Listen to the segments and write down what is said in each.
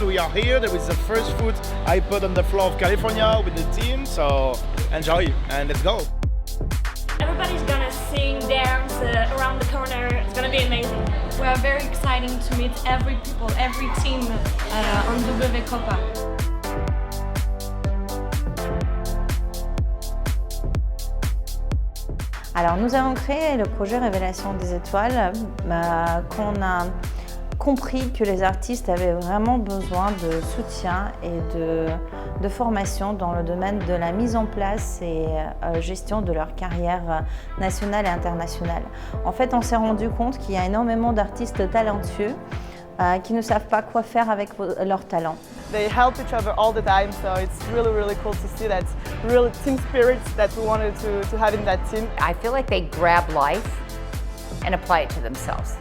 We are here with the first foot I put on the floor of California with the team, so enjoy and let's go. Everybody's gonna sing, dance around the corner. It's gonna be amazing. We are very exciting to meet every people, every team on W Copa. Alors nous avons créé le projet Révélation des étoiles qu'on a compris que les artistes avaient vraiment besoin de soutien et de formation dans le domaine de la mise en place et gestion de leur carrière nationale et internationale. En fait, on s'est rendu compte qu'il y a énormément d'artistes talentueux qui ne savent pas quoi faire avec leur talent. They help each other all the time, so it's really cool to see that real team spirit that we wanted to have in that team. I feel like they grab life and apply it to themselves.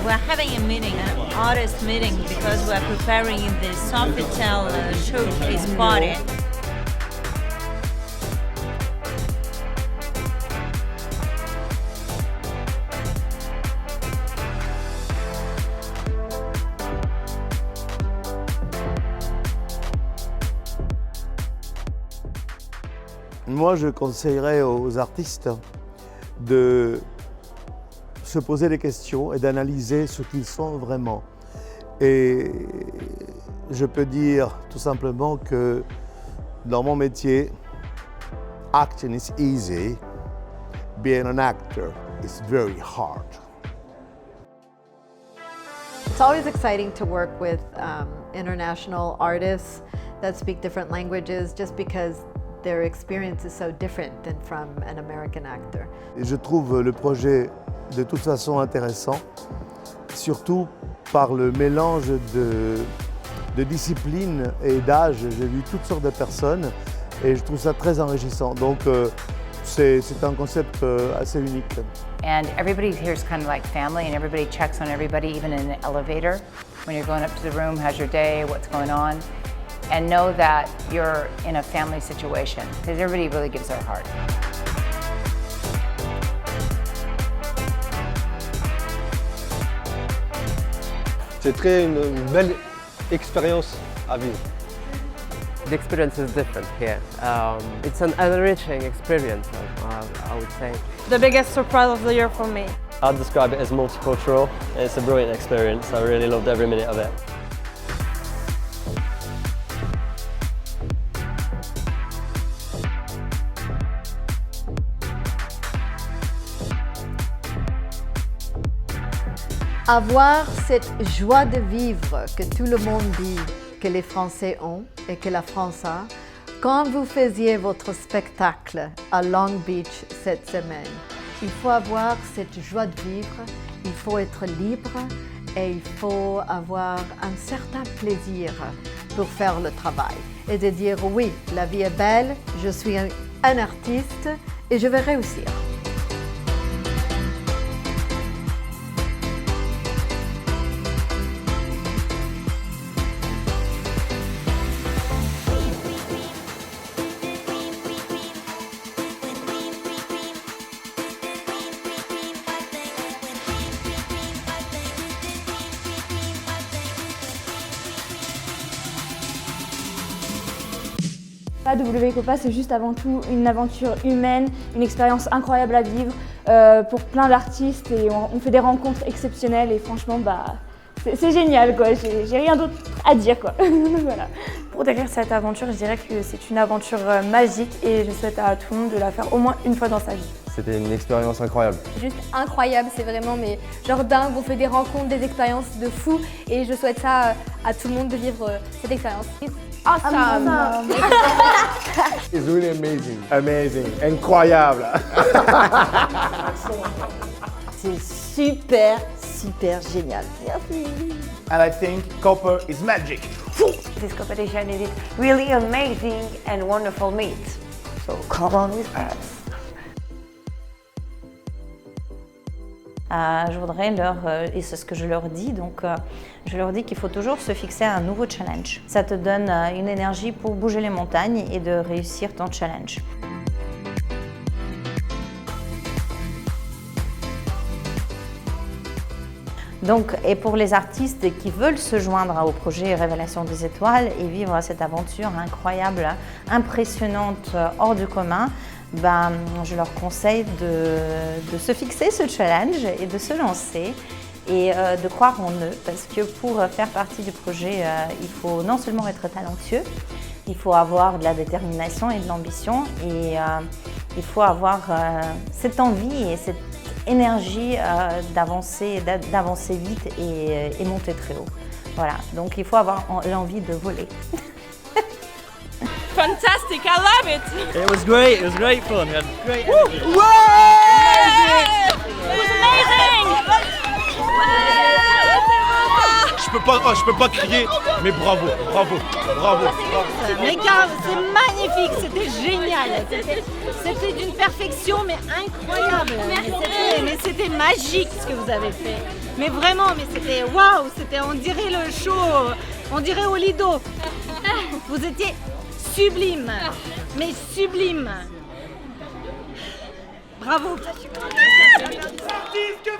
We're having a meeting, an artist meeting, because we're preparing the Sofitel showcase party. Moi, je conseillerais aux artistes de se poser des questions et d'analyser ce qu'ils sont vraiment. Et je peux dire tout simplement que dans mon métier, acting is easy, being an actor is very hard. It's always exciting to work with international artists that speak different languages just because their experience is so different than from an American actor. Et je trouve le projet de toute façon intéressant, surtout par le mélange de disciplines et d'âges. J'ai vu toutes sortes de personnes et je trouve ça très enrichissant. Donc c'est un concept assez unique. And everybody here is kind of like family, and everybody checks on everybody, even in the elevator. When you're going up to the room, how's your day, what's going on? And know that you're in a family situation, because everybody really gives their heart. C'est une belle expérience à vivre. The experience is different here. It's an enriching experience, I would say. The biggest surprise of the year for me. I'd describe it as multicultural. It's a brilliant experience. I really loved every minute of it. Avoir cette joie de vivre que tout le monde dit que les Français ont et que la France a, quand vous faisiez votre spectacle à Long Beach cette semaine, il faut avoir cette joie de vivre, il faut être libre et il faut avoir un certain plaisir pour faire le travail et de dire oui, la vie est belle, je suis un artiste et je vais réussir. W Copa, c'est juste avant tout une aventure humaine, une expérience incroyable à vivre pour plein d'artistes et on fait des rencontres exceptionnelles et franchement, c'est génial quoi, j'ai rien d'autre à dire quoi. Voilà. Pour décrire cette aventure, je dirais que c'est une aventure magique et je souhaite à tout le monde de la faire au moins une fois dans sa vie. C'était une expérience incroyable. Juste incroyable, c'est vraiment genre dingue, on fait des rencontres, des expériences de fou et je souhaite ça à tout le monde de vivre cette expérience. Awesome! It's really amazing, incroyable. C'est super génial. Merci. And I think Copper is magic. This competition is really amazing and wonderful meet. So come on with us. Je voudrais et c'est ce que je leur dis, donc je leur dis qu'il faut toujours se fixer un nouveau challenge. Ça te donne une énergie pour bouger les montagnes et de réussir ton challenge. Donc, et pour les artistes qui veulent se joindre au projet Révélation des étoiles et vivre cette aventure incroyable, impressionnante, hors du commun, ben, je leur conseille de se fixer ce challenge et de se lancer et de croire en eux, parce que pour faire partie du projet, il faut non seulement être talentueux, il faut avoir de la détermination et de l'ambition, et il faut avoir cette envie et cette énergie d'avancer vite et monter très haut. Voilà, donc il faut avoir l'envie de voler. Fantastic, I love it! It was great fun. We had great energy. It was amazing! Je peux pas crier, mais bravo. Mais gars, c'est magnifique, c'était génial. C'était d'une perfection, mais incroyable. Mais c'était magique ce que vous avez fait. Mais vraiment, mais c'était waouh, on dirait le show, on dirait au Lido. Vous étiez sublime, mais sublime. Bravo. Artistes, que